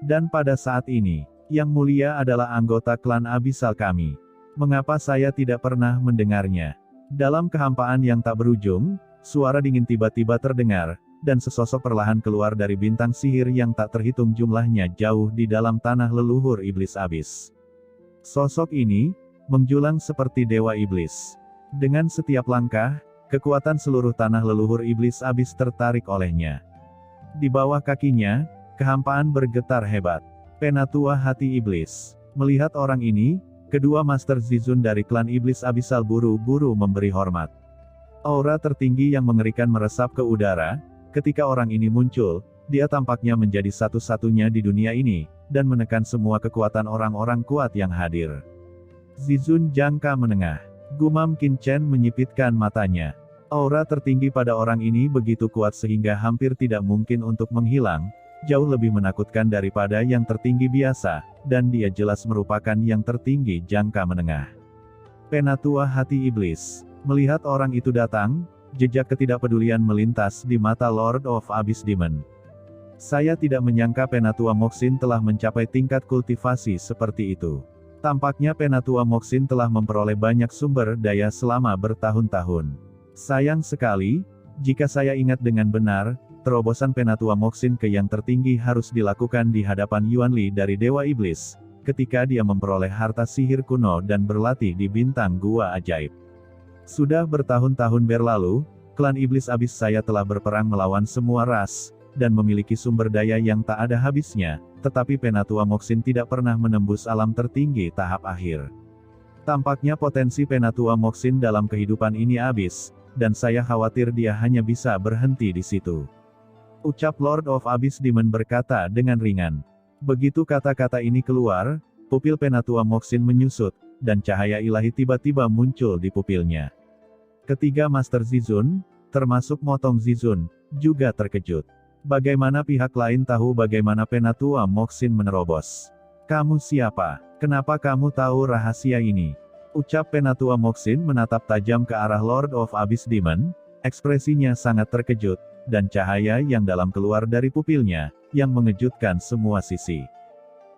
Dan pada saat ini, Yang Mulia adalah anggota klan Abisal kami. Mengapa saya tidak pernah mendengarnya? Dalam kehampaan yang tak berujung, suara dingin tiba-tiba terdengar, dan sesosok perlahan keluar dari bintang sihir yang tak terhitung jumlahnya jauh di dalam tanah leluhur iblis abis. Sosok ini menjulang seperti dewa iblis. Dengan setiap langkah, kekuatan seluruh tanah leluhur iblis abis tertarik olehnya. Di bawah kakinya, kehampaan bergetar hebat. Penatua hati iblis. Melihat orang ini, kedua Master Zizun dari klan iblis abisal buru-buru memberi hormat. Aura tertinggi yang mengerikan meresap ke udara. Ketika orang ini muncul, dia tampaknya menjadi satu-satunya di dunia ini, dan menekan semua kekuatan orang-orang kuat yang hadir. Zizun jangka menengah. Gumam Qin Chen menyipitkan matanya. Aura tertinggi pada orang ini begitu kuat sehingga hampir tidak mungkin untuk menghilang, jauh lebih menakutkan daripada yang tertinggi biasa, dan dia jelas merupakan yang tertinggi jangka menengah. Penatua hati iblis. Melihat orang itu datang, jejak ketidakpedulian melintas di mata Lord of Abyss Demon. Saya tidak menyangka Penatua Moxin telah mencapai tingkat kultivasi seperti itu. Tampaknya Penatua Moxin telah memperoleh banyak sumber daya selama bertahun-tahun. Sayang sekali, jika saya ingat dengan benar, terobosan Penatua Moxin ke yang tertinggi harus dilakukan di hadapan Yuan Li dari Dewa Iblis, ketika dia memperoleh harta sihir kuno dan berlatih di bintang gua ajaib. Sudah bertahun-tahun berlalu, klan iblis abis saya telah berperang melawan semua ras, dan memiliki sumber daya yang tak ada habisnya, tetapi Penatua Moxin tidak pernah menembus alam tertinggi tahap akhir. Tampaknya potensi Penatua Moxin dalam kehidupan ini habis, dan saya khawatir dia hanya bisa berhenti di situ. Ucap Lord of Abyss Demon berkata dengan ringan. Begitu kata-kata ini keluar, pupil Penatua Moxin menyusut, dan cahaya ilahi tiba-tiba muncul di pupilnya. Ketiga Master Zizun, termasuk Motong Zizun, juga terkejut. Bagaimana pihak lain tahu bagaimana Penatua Moxin menerobos? Kamu siapa? Kenapa kamu tahu rahasia ini? Ucap Penatua Moxin menatap tajam ke arah Lord of Abyss Demon, ekspresinya sangat terkejut, dan cahaya yang dalam keluar dari pupilnya, yang mengejutkan semua sisi.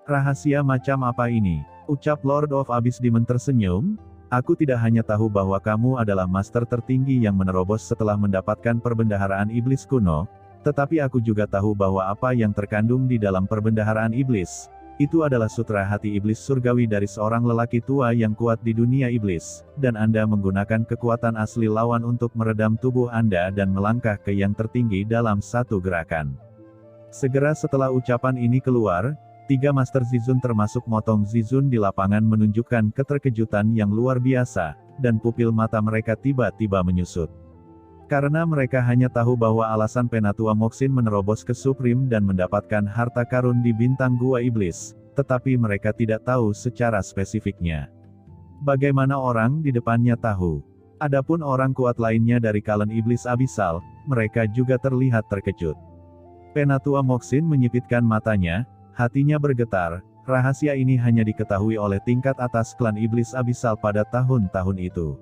Rahasia macam apa ini? Ucap Lord of Abyss Demon tersenyum, aku tidak hanya tahu bahwa kamu adalah master tertinggi yang menerobos setelah mendapatkan perbendaharaan iblis kuno, tetapi aku juga tahu bahwa apa yang terkandung di dalam perbendaharaan iblis, itu adalah sutra hati iblis surgawi dari seorang lelaki tua yang kuat di dunia iblis, dan Anda menggunakan kekuatan asli lawan untuk meredam tubuh Anda dan melangkah ke yang tertinggi dalam satu gerakan. Segera setelah ucapan ini keluar, tiga Master Zizun termasuk Motong Zizun di lapangan menunjukkan keterkejutan yang luar biasa, dan pupil mata mereka tiba-tiba menyusut. Karena mereka hanya tahu bahwa alasan Penatua Moxin menerobos ke Supreme dan mendapatkan harta karun di bintang gua iblis, tetapi mereka tidak tahu secara spesifiknya. Bagaimana orang di depannya tahu? Adapun orang kuat lainnya dari klan iblis abisal, mereka juga terlihat terkejut. Penatua Moxin menyipitkan matanya, hatinya bergetar, rahasia ini hanya diketahui oleh tingkat atas klan iblis abisal pada tahun-tahun itu.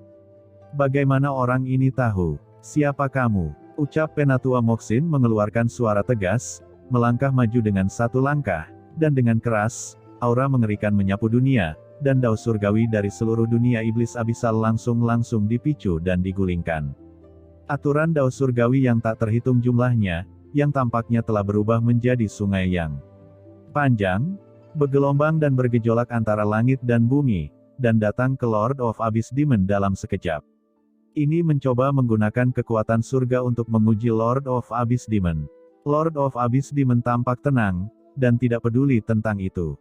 Bagaimana orang ini tahu? Siapa kamu? Ucap Penatua Moxin mengeluarkan suara tegas, melangkah maju dengan satu langkah, dan dengan keras, aura mengerikan menyapu dunia, dan dao surgawi dari seluruh dunia iblis abisal langsung dipicu dan digulingkan. Aturan dao surgawi yang tak terhitung jumlahnya, yang tampaknya telah berubah menjadi sungai yang panjang, bergelombang dan bergejolak antara langit dan bumi, dan datang ke Lord of Abyss Demon dalam sekejap. Ini mencoba menggunakan kekuatan surga untuk menguji Lord of Abyss Demon. Lord of Abyss Demon tampak tenang, dan tidak peduli tentang itu.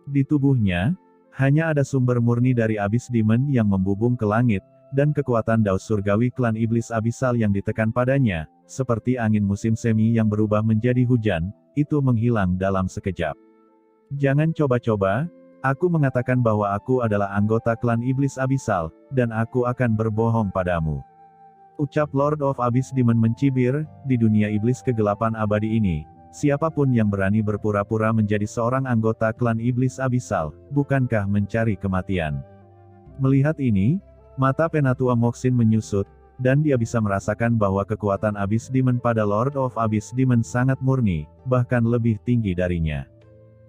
Di tubuhnya, hanya ada sumber murni dari Abyss Demon yang membubung ke langit, dan kekuatan dao surgawi klan iblis abisal yang ditekan padanya, seperti angin musim semi yang berubah menjadi hujan, itu menghilang dalam sekejap. Jangan coba-coba, aku mengatakan bahwa aku adalah anggota klan iblis abisal, dan aku akan berbohong padamu. Ucap Lord of Abyss Demon mencibir, di dunia iblis kegelapan abadi ini, siapapun yang berani berpura-pura menjadi seorang anggota klan iblis abisal, bukankah mencari kematian? Melihat ini, mata Penatua Moxin menyusut, dan dia bisa merasakan bahwa kekuatan Abyss Demon pada Lord of Abyss Demon sangat murni, bahkan lebih tinggi darinya.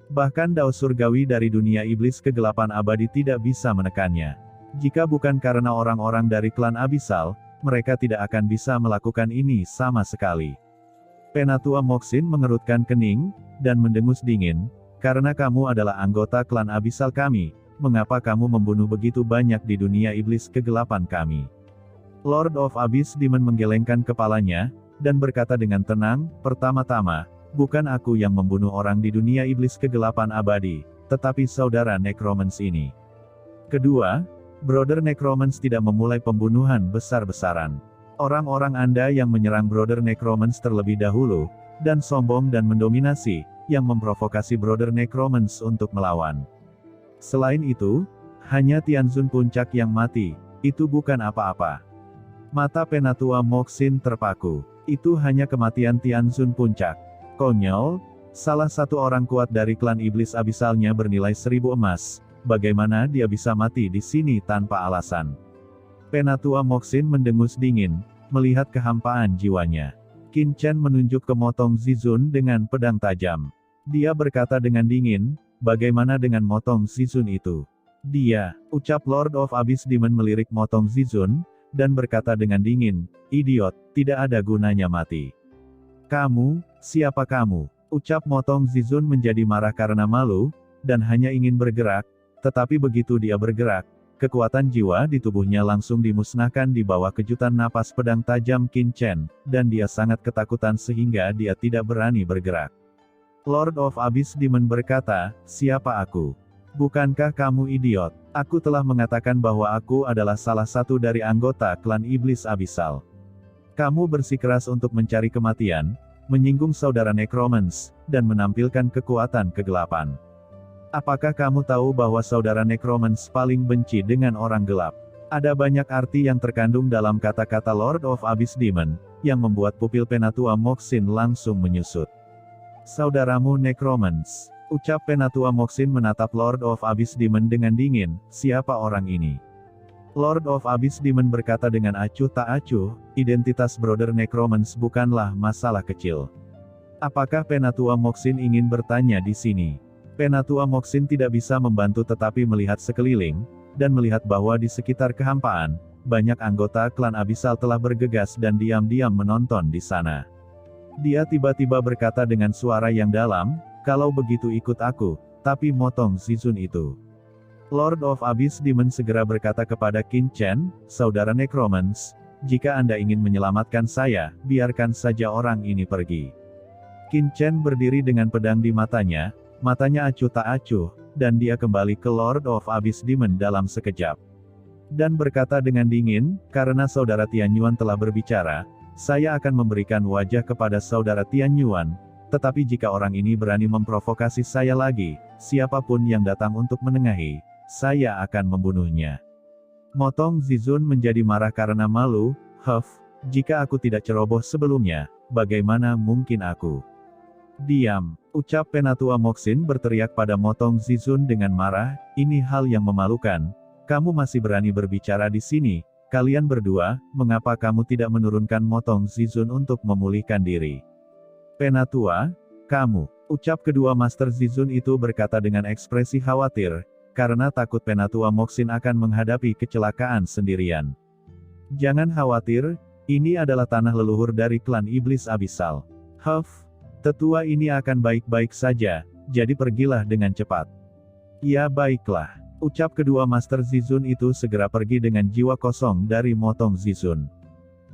Bahkan dao surgawi dari dunia iblis kegelapan abadi tidak bisa menekannya. Jika bukan karena orang-orang dari klan Abyssal, mereka tidak akan bisa melakukan ini sama sekali. Penatua Moxin mengerutkan kening, dan mendengus dingin, karena kamu adalah anggota klan Abyssal kami, mengapa kamu membunuh begitu banyak di dunia iblis kegelapan kami? Lord of Abyss Demon menggelengkan kepalanya, dan berkata dengan tenang, pertama-tama, bukan aku yang membunuh orang di dunia iblis kegelapan abadi, tetapi saudara Necromans ini. Kedua, Brother Necromans tidak memulai pembunuhan besar-besaran. Orang-orang Anda yang menyerang Brother Necromans terlebih dahulu, dan sombong dan mendominasi, yang memprovokasi Brother Necromans untuk melawan. Selain itu, hanya Tianzun Puncak yang mati, itu bukan apa-apa. Mata Penatua Moxin terpaku, itu hanya kematian Tianzun Puncak. Konyol, salah satu orang kuat dari klan iblis abisalnya bernilai 1000 emas. Bagaimana dia bisa mati di sini tanpa alasan? Penatua Moxin mendengus dingin, melihat kehampaan jiwanya. Qin Chen menunjuk ke Motong Zizun dengan pedang tajam. Dia berkata dengan dingin, bagaimana dengan Motong Zizun itu? Dia, ucap Lord of Abyss Demon melirik Motong Zizun, dan berkata dengan dingin, idiot, tidak ada gunanya mati. Kamu, siapa kamu? Ucap Motong Zizun menjadi marah karena malu, dan hanya ingin bergerak. Tetapi begitu dia bergerak, kekuatan jiwa di tubuhnya langsung dimusnahkan di bawah kejutan napas pedang tajam Qin Chen, dan dia sangat ketakutan sehingga dia tidak berani bergerak. Lord of Abyss Demon berkata, siapa aku? Bukankah kamu idiot? Aku telah mengatakan bahwa aku adalah salah satu dari anggota klan iblis Abyssal. Kamu bersikeras untuk mencari kematian, menyinggung saudara Necromans, dan menampilkan kekuatan kegelapan. Apakah kamu tahu bahwa saudara Necromans paling benci dengan orang gelap? Ada banyak arti yang terkandung dalam kata-kata Lord of Abyss Demon, yang membuat pupil Penatua Moxin langsung menyusut. Saudaramu Necromans, ucap Penatua Moxin menatap Lord of Abyss Demon dengan dingin, siapa orang ini? Lord of Abyss Demon berkata dengan acuh tak acuh, identitas Brother Necromans bukanlah masalah kecil. Apakah Penatua Moxin ingin bertanya di sini? Penatua Moxin tidak bisa membantu tetapi melihat sekeliling, dan melihat bahwa di sekitar kehampaan, banyak anggota klan Abyssal telah bergegas dan diam-diam menonton di sana. Dia tiba-tiba berkata dengan suara yang dalam, kalau begitu ikut aku, tapi Motong Zizun itu. Lord of Abyss Demon segera berkata kepada Qin Chen, saudara Necromans, jika Anda ingin menyelamatkan saya, biarkan saja orang ini pergi. Qin Chen berdiri dengan pedang di matanya acuh tak acuh, dan dia kembali ke Lord of Abyss Demon dalam sekejap. Dan berkata dengan dingin, karena saudara Tianyuan telah berbicara, saya akan memberikan wajah kepada saudara Tianyuan, tetapi jika orang ini berani memprovokasi saya lagi, siapapun yang datang untuk menengahi, saya akan membunuhnya. Motong Zizun menjadi marah karena malu, jika aku tidak ceroboh sebelumnya, bagaimana mungkin aku? Diam, ucap Penatua Moxin berteriak pada Motong Zizun dengan marah, ini hal yang memalukan, kamu masih berani berbicara di sini, kalian berdua, mengapa kamu tidak menurunkan Motong Zizun untuk memulihkan diri? Penatua, kamu, ucap kedua Master Zizun itu berkata dengan ekspresi khawatir, karena takut Penatua Moxin akan menghadapi kecelakaan sendirian. Jangan khawatir, ini adalah tanah leluhur dari klan Iblis Abyssal. Tetua ini akan baik-baik saja, jadi pergilah dengan cepat. Ya baiklah, ucap kedua Master Zizun itu segera pergi dengan jiwa kosong dari Motong Zizun.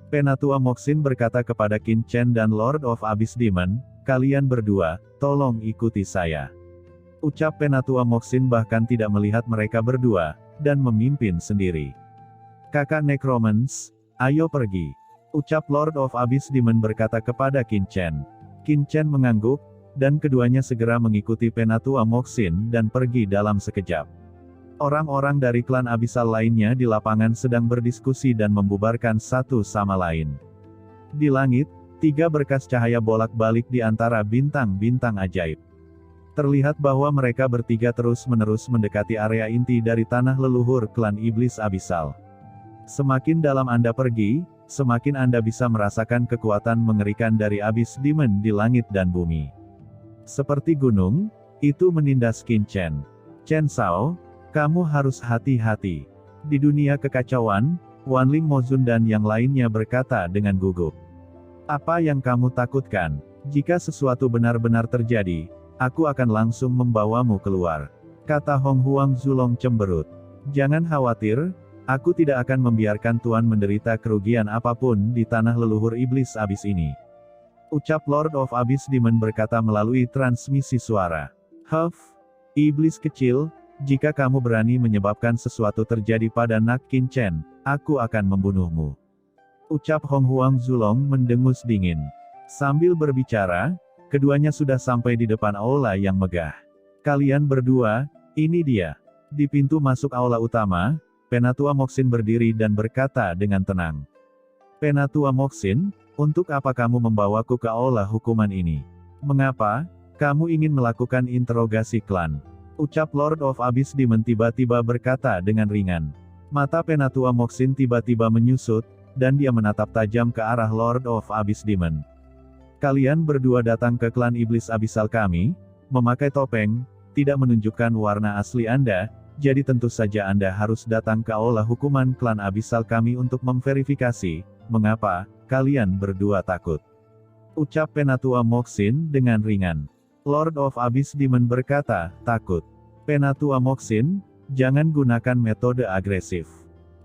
Penatua Moxin berkata kepada Qin Chen dan Lord of Abyss Demon, kalian berdua, tolong ikuti saya. Ucap Penatua Moxin bahkan tidak melihat mereka berdua, dan memimpin sendiri. Kakak Necromans, ayo pergi. Ucap Lord of Abyss Demon berkata kepada Qin Chen. Qin Chen mengangguk, dan keduanya segera mengikuti Penatua Moxin dan pergi dalam sekejap. Orang-orang dari klan Abyssal lainnya di lapangan sedang berdiskusi dan membubarkan satu sama lain. Di langit, 3 berkas cahaya bolak-balik di antara bintang-bintang ajaib. Terlihat bahwa mereka bertiga terus-menerus mendekati area inti dari tanah leluhur klan Iblis Abyssal. Semakin dalam Anda pergi, semakin Anda bisa merasakan kekuatan mengerikan dari Abyss Demon di langit dan bumi. Seperti gunung, Itu menindas Qin Chen. Chen Shao, kamu harus hati-hati. Di dunia kekacauan, Wanling Mozun dan yang lainnya berkata dengan gugup. Apa yang kamu takutkan? Jika sesuatu benar-benar terjadi, aku akan langsung membawamu keluar. Kata Hong Huang Zulong cemberut. Jangan khawatir, aku tidak akan membiarkan Tuan menderita kerugian apapun di tanah leluhur iblis abis ini. Ucap Lord of Abyss Demon berkata melalui transmisi suara. Huff, iblis kecil, jika kamu berani menyebabkan sesuatu terjadi pada Nak Qin Chen, aku akan membunuhmu. Ucap Hong Huang Zulong mendengus dingin. Sambil berbicara, keduanya sudah sampai di depan aula yang megah. Kalian berdua, ini dia. Di pintu masuk aula utama, Penatua Moxin berdiri dan berkata dengan tenang. Penatua Moxin, untuk apa kamu membawaku ke aula hukuman ini? Mengapa? Kamu ingin melakukan interogasi klan? Ucap Lord of Abyss Demon tiba-tiba berkata dengan ringan. Mata Penatua Moxin tiba-tiba menyusut, dan dia menatap tajam ke arah Lord of Abyss Demon. Kalian berdua datang ke klan iblis abisal kami, memakai topeng, tidak menunjukkan warna asli Anda, jadi tentu saja Anda harus datang ke aula hukuman klan abisal kami untuk memverifikasi, mengapa kalian berdua takut. Ucap Penatua Moxin dengan ringan. Lord of Abyss Demon berkata, takut. Penatua Moxin, jangan gunakan metode agresif.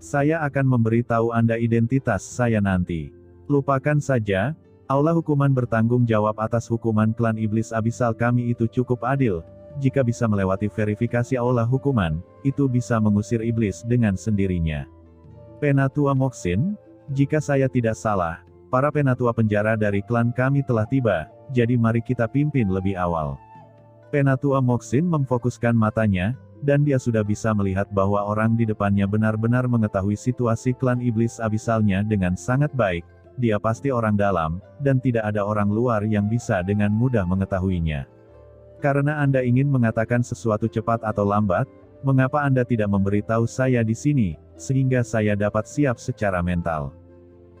Saya akan memberitahu Anda identitas saya nanti. Lupakan saja, aula hukuman bertanggung jawab atas hukuman klan iblis abisal kami itu cukup adil. Jika bisa melewati verifikasi aula hukuman, itu bisa mengusir iblis dengan sendirinya. Penatua Moxin, jika saya tidak salah, para penatua penjara dari klan kami telah tiba, jadi mari kita pimpin lebih awal. Penatua Moxin memfokuskan matanya, dan dia sudah bisa melihat bahwa orang di depannya benar-benar mengetahui situasi klan iblis abisalnya dengan sangat baik. Dia pasti orang dalam, dan tidak ada orang luar yang bisa dengan mudah mengetahuinya. Karena Anda ingin mengatakan sesuatu cepat atau lambat, mengapa Anda tidak memberitahu saya di sini, sehingga saya dapat siap secara mental?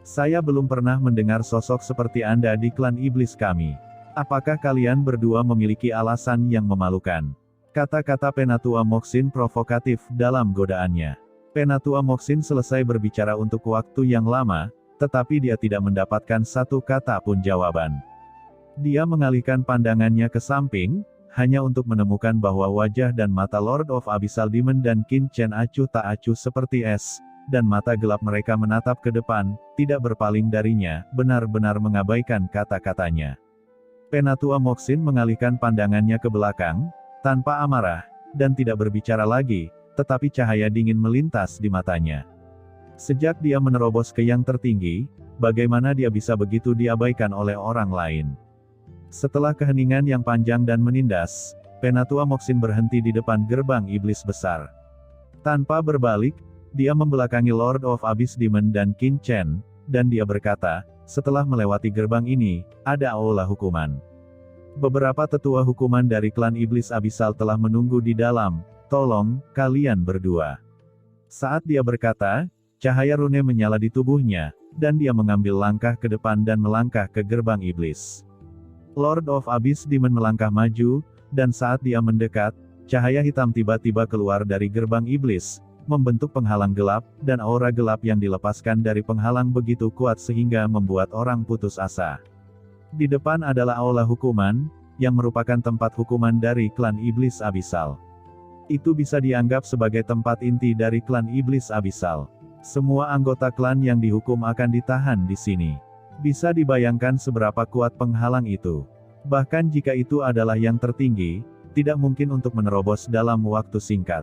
Saya belum pernah mendengar sosok seperti Anda di klan iblis kami. Apakah kalian berdua memiliki alasan yang memalukan? Kata-kata Penatua Moxin provokatif dalam godaannya. Penatua Moxin selesai berbicara untuk waktu yang lama, tetapi dia tidak mendapatkan satu kata pun jawaban. Dia mengalihkan pandangannya ke samping, hanya untuk menemukan bahwa wajah dan mata Lord of Abyssal Demon dan Qin Chen acuh tak acuh seperti es, dan mata gelap mereka menatap ke depan, tidak berpaling darinya, benar-benar mengabaikan kata-katanya. Penatua Moxin mengalihkan pandangannya ke belakang, tanpa amarah, dan tidak berbicara lagi, tetapi cahaya dingin melintas di matanya. Sejak dia menerobos ke yang tertinggi, bagaimana dia bisa begitu diabaikan oleh orang lain? Setelah keheningan yang panjang dan menindas, Penatua Moxin berhenti di depan gerbang iblis besar. Tanpa berbalik, dia membelakangi Lord of Abyss Demon dan Qin Chen, dan dia berkata, setelah melewati gerbang ini, ada aula hukuman. Beberapa tetua hukuman dari klan iblis abisal telah menunggu di dalam, tolong, kalian berdua. Saat dia berkata, cahaya rune menyala di tubuhnya, dan dia mengambil langkah ke depan dan melangkah ke gerbang iblis. Lord of Abyss Demon melangkah maju, dan saat dia mendekat, cahaya hitam tiba-tiba keluar dari gerbang iblis, membentuk penghalang gelap, dan aura gelap yang dilepaskan dari penghalang begitu kuat sehingga membuat orang putus asa. Di depan adalah aula hukuman, yang merupakan tempat hukuman dari klan iblis abisal. Itu bisa dianggap sebagai tempat inti dari klan iblis abisal. Semua anggota klan yang dihukum akan ditahan di sini. Bisa dibayangkan seberapa kuat penghalang itu. Bahkan jika itu adalah yang tertinggi, tidak mungkin untuk menerobos dalam waktu singkat.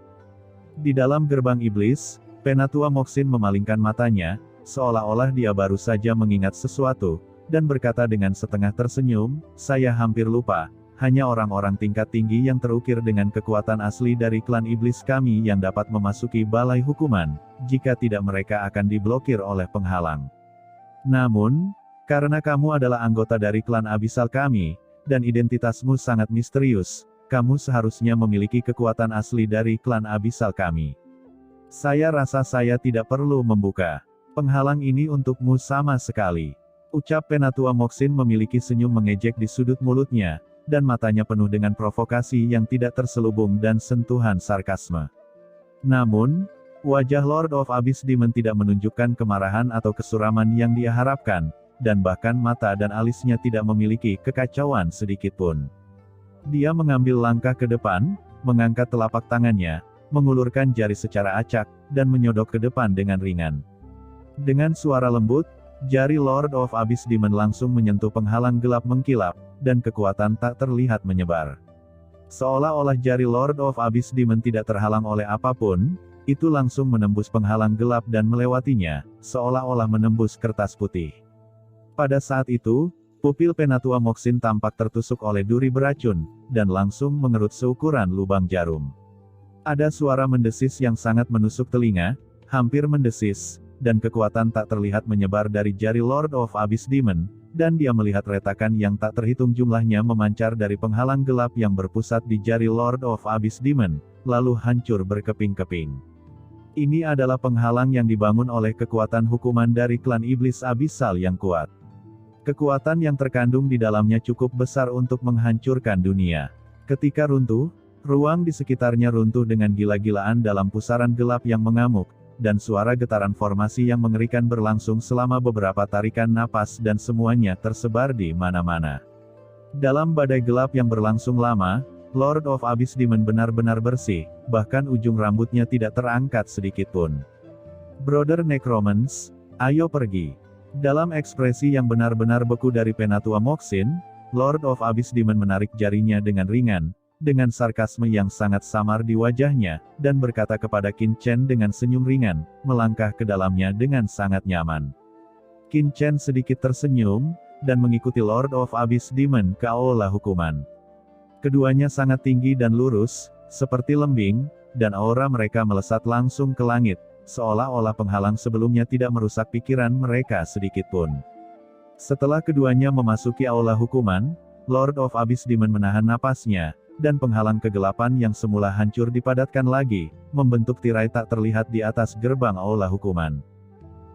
Di dalam gerbang iblis, Penatua Moxin memalingkan matanya, seolah-olah dia baru saja mengingat sesuatu, dan berkata dengan setengah tersenyum, saya hampir lupa, hanya orang-orang tingkat tinggi yang terukir dengan kekuatan asli dari klan iblis kami yang dapat memasuki balai hukuman, jika tidak mereka akan diblokir oleh penghalang. Namun, karena kamu adalah anggota dari klan abisal kami, dan identitasmu sangat misterius, kamu seharusnya memiliki kekuatan asli dari klan abisal kami. Saya rasa saya tidak perlu membuka penghalang ini untukmu sama sekali. Ucap Penatua Moxin memiliki senyum mengejek di sudut mulutnya, dan matanya penuh dengan provokasi yang tidak terselubung dan sentuhan sarkasme. Namun, wajah Lord of Abyss Demon tidak menunjukkan kemarahan atau kesuraman yang dia harapkan, dan bahkan mata dan alisnya tidak memiliki kekacauan sedikitpun. Dia mengambil langkah ke depan, mengangkat telapak tangannya, mengulurkan jari secara acak, dan menyodok ke depan dengan ringan. Dengan suara lembut, jari Lord of Abyss Demon langsung menyentuh penghalang gelap mengkilap, dan kekuatan tak terlihat menyebar. Seolah-olah jari Lord of Abyss Demon tidak terhalang oleh apapun, itu langsung menembus penghalang gelap dan melewatinya, seolah-olah menembus kertas putih. Pada saat itu, pupil Penatua Moxin tampak tertusuk oleh duri beracun, dan langsung mengerut seukuran lubang jarum. Ada suara mendesis yang sangat menusuk telinga, hampir mendesis, dan kekuatan tak terlihat menyebar dari jari Lord of Abyss Demon, dan dia melihat retakan yang tak terhitung jumlahnya memancar dari penghalang gelap yang berpusat di jari Lord of Abyss Demon, lalu hancur berkeping-keping. Ini adalah penghalang yang dibangun oleh kekuatan hukuman dari klan iblis abisal yang kuat. Kekuatan yang terkandung di dalamnya cukup besar untuk menghancurkan dunia. Ketika runtuh, ruang di sekitarnya runtuh dengan gila-gilaan dalam pusaran gelap yang mengamuk, dan suara getaran formasi yang mengerikan berlangsung selama beberapa tarikan napas dan semuanya tersebar di mana-mana. Dalam badai gelap yang berlangsung lama, Lord of Abyss Demon benar-benar bersih, bahkan ujung rambutnya tidak terangkat sedikitpun. Brother Necromans, ayo pergi. Dalam ekspresi yang benar-benar beku dari Penatua Moxin, Lord of Abyss Demon menarik jarinya dengan ringan, dengan sarkasme yang sangat samar di wajahnya, dan berkata kepada Qin Chen dengan senyum ringan, melangkah ke dalamnya dengan sangat nyaman. Qin Chen sedikit tersenyum, dan mengikuti Lord of Abyss Demon ke aula hukuman. Keduanya sangat tinggi dan lurus, seperti lembing, dan aura mereka melesat langsung ke langit, seolah-olah penghalang sebelumnya tidak merusak pikiran mereka sedikitpun. Setelah keduanya memasuki aula hukuman, Lord of Abyss Demon menahan napasnya, dan penghalang kegelapan yang semula hancur dipadatkan lagi, membentuk tirai tak terlihat di atas gerbang aula hukuman.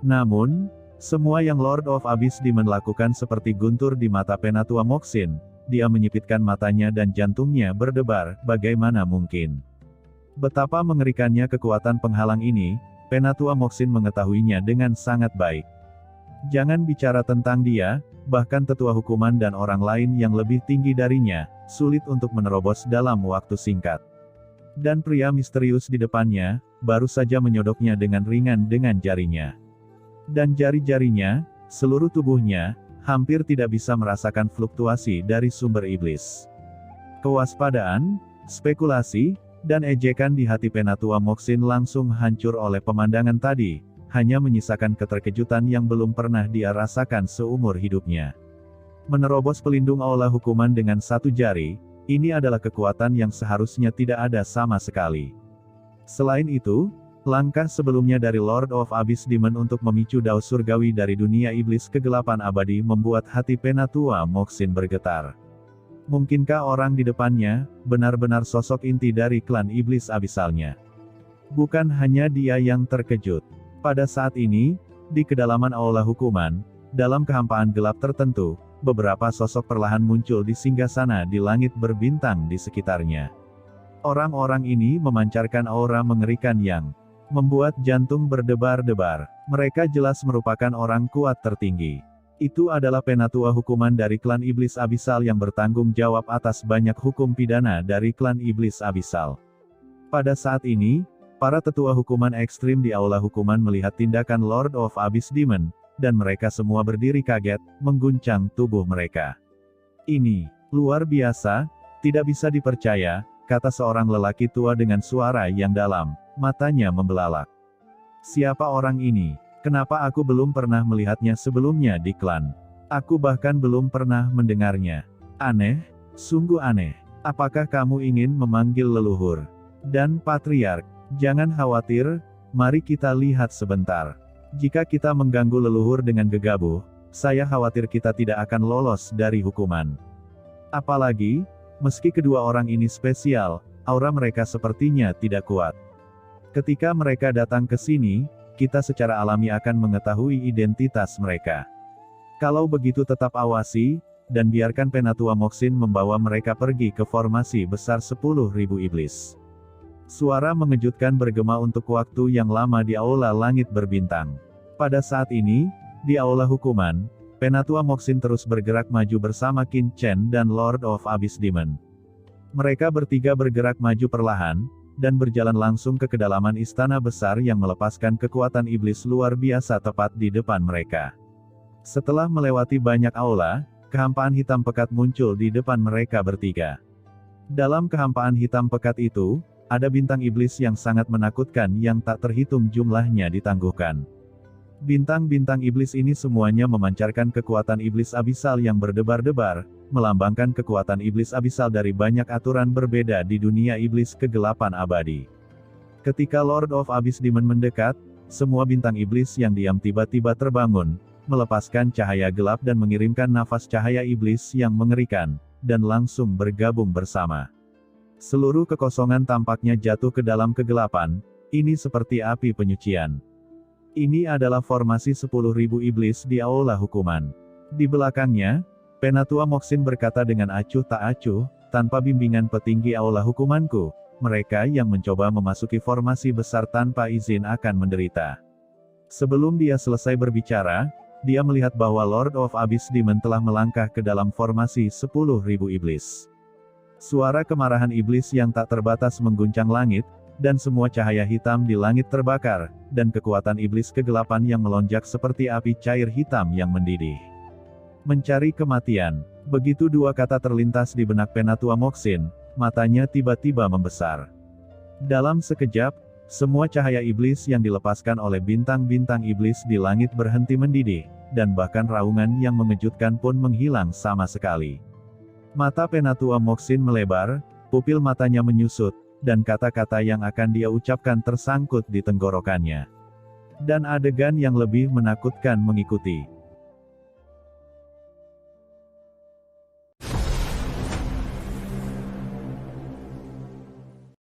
Namun, semua yang Lord of Abyss Demon lakukan seperti guntur di mata Penatua Moxin, dia menyipitkan matanya dan jantungnya berdebar, bagaimana mungkin. Betapa mengerikannya kekuatan penghalang ini, Penatua Moxin mengetahuinya dengan sangat baik. Jangan bicara tentang dia, bahkan tetua hukuman dan orang lain yang lebih tinggi darinya, sulit untuk menerobos dalam waktu singkat. Dan pria misterius di depannya, baru saja menyodoknya dengan ringan dengan jarinya. Dan jari-jarinya, seluruh tubuhnya, hampir tidak bisa merasakan fluktuasi dari sumber iblis. Kewaspadaan, spekulasi, dan ejekan di hati Penatua Moxin langsung hancur oleh pemandangan tadi, hanya menyisakan keterkejutan yang belum pernah dia rasakan seumur hidupnya. Menerobos pelindung aula hukuman dengan satu jari, ini adalah kekuatan yang seharusnya tidak ada sama sekali. Selain itu, langkah sebelumnya dari Lord of Abyss Demon untuk memicu dao surgawi dari dunia iblis kegelapan abadi membuat hati Penatua Moxin bergetar. Mungkinkah orang di depannya, benar-benar sosok inti dari klan iblis abisalnya? Bukan hanya dia yang terkejut. Pada saat ini, di kedalaman aula hukuman, dalam kehampaan gelap tertentu, beberapa sosok perlahan muncul di singgasana di langit berbintang di sekitarnya. Orang-orang ini memancarkan aura mengerikan yang membuat jantung berdebar-debar. Mereka jelas merupakan orang kuat tertinggi. Itu adalah penatua hukuman dari klan iblis abisal yang bertanggung jawab atas banyak hukum pidana dari klan iblis abisal. Pada saat ini, para tetua hukuman ekstrim di aula hukuman melihat tindakan Lord of Abyss Demon, dan mereka semua berdiri kaget, mengguncang tubuh mereka. Ini luar biasa, tidak bisa dipercaya, kata seorang lelaki tua dengan suara yang dalam, matanya membelalak. Siapa orang ini? Kenapa aku belum pernah melihatnya sebelumnya di klan? Aku bahkan belum pernah mendengarnya. Aneh, sungguh aneh. Apakah kamu ingin memanggil leluhur dan patriark? Jangan khawatir, mari kita lihat sebentar. Jika kita mengganggu leluhur dengan gegabah, saya khawatir kita tidak akan lolos dari hukuman. Apalagi, meski kedua orang ini spesial, aura mereka sepertinya tidak kuat. Ketika mereka datang ke sini, kita secara alami akan mengetahui identitas mereka. Kalau begitu tetap awasi, dan biarkan Penatua Moxin membawa mereka pergi ke formasi besar 10.000 iblis. Suara mengejutkan bergema untuk waktu yang lama di aula langit berbintang. Pada saat ini, di aula hukuman, Penatua Moxin terus bergerak maju bersama Qin Chen dan Lord of Abyss Demon. Mereka bertiga bergerak maju perlahan, dan berjalan langsung ke kedalaman istana besar yang melepaskan kekuatan iblis luar biasa tepat di depan mereka. Setelah melewati banyak aula, kehampaan hitam pekat muncul di depan mereka bertiga. Dalam kehampaan hitam pekat itu, ada bintang iblis yang sangat menakutkan yang tak terhitung jumlahnya ditangguhkan. Bintang-bintang iblis ini semuanya memancarkan kekuatan iblis abisal yang berdebar-debar, melambangkan kekuatan iblis abisal dari banyak aturan berbeda di dunia iblis kegelapan abadi. Ketika Lord of Abyss Demon mendekat, semua bintang iblis yang diam tiba-tiba terbangun, melepaskan cahaya gelap dan mengirimkan nafas cahaya iblis yang mengerikan, dan langsung bergabung bersama. Seluruh kekosongan tampaknya jatuh ke dalam kegelapan, ini seperti api penyucian. Ini adalah formasi 10.000 iblis di aula hukuman. Di belakangnya, Penatua Moxin berkata dengan acuh tak acuh, tanpa bimbingan petinggi aula hukumanku, mereka yang mencoba memasuki formasi besar tanpa izin akan menderita. Sebelum dia selesai berbicara, dia melihat bahwa Lord of Abyss Demon telah melangkah ke dalam formasi 10.000 iblis. Suara kemarahan iblis yang tak terbatas mengguncang langit, dan semua cahaya hitam di langit terbakar, dan kekuatan iblis kegelapan yang melonjak seperti api cair hitam yang mendidih. Mencari kematian. Begitu dua kata terlintas di benak Penatua Moxin, matanya tiba-tiba membesar. Dalam sekejap, semua cahaya iblis yang dilepaskan oleh bintang-bintang iblis di langit berhenti mendidih, dan bahkan raungan yang mengejutkan pun menghilang sama sekali. Mata Penatua Moxin melebar, pupil matanya menyusut, dan kata-kata yang akan dia ucapkan tersangkut di tenggorokannya. Dan adegan yang lebih menakutkan mengikuti.